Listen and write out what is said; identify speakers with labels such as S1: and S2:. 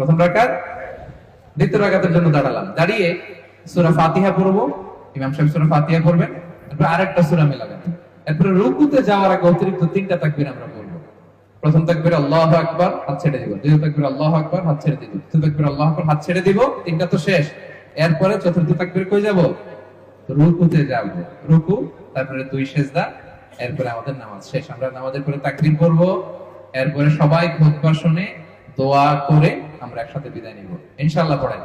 S1: প্রথম রাকাত, দ্বিতীয় রাকাতের জন্য দাঁড়ালাম, দাঁড়িয়ে সূরা ফাতিহা পড়বো, ইমাম সাহেব সূরা ফাতিহা পড়বেন, তারপর আরেকটা সূরা মিলাবেন। এরপরে রুকুতে যাওয়ার আগে অতিরিক্ত 3টা তাকবীর আমরা পড়বো। প্রথম তাকবীর আল্লাহু আকবার, হাত ছেড়ে দিব। দ্বিতীয় তাকবীর আল্লাহু আকবার, হাত ছেড়ে দিব। তৃতীয় তাকবীর আল্লাহু আকবার, হাত ছেড়ে দিব। 3টা তো শেষ। এরপরে চতুর্থ তাকবীর কই যাব? রুকুতে যাব। রুকু, তারপরে 2 সিজদা, এরপরে আমাদের নামাজ শেষ। আমরা নামাজের পরে তাকবীর পড়বো, এরপরে সবাই খুতবা শুনে দোয়া করে আমরা একসাথে বিদায় নিব। ইনশাআল্লাহ পড়েন।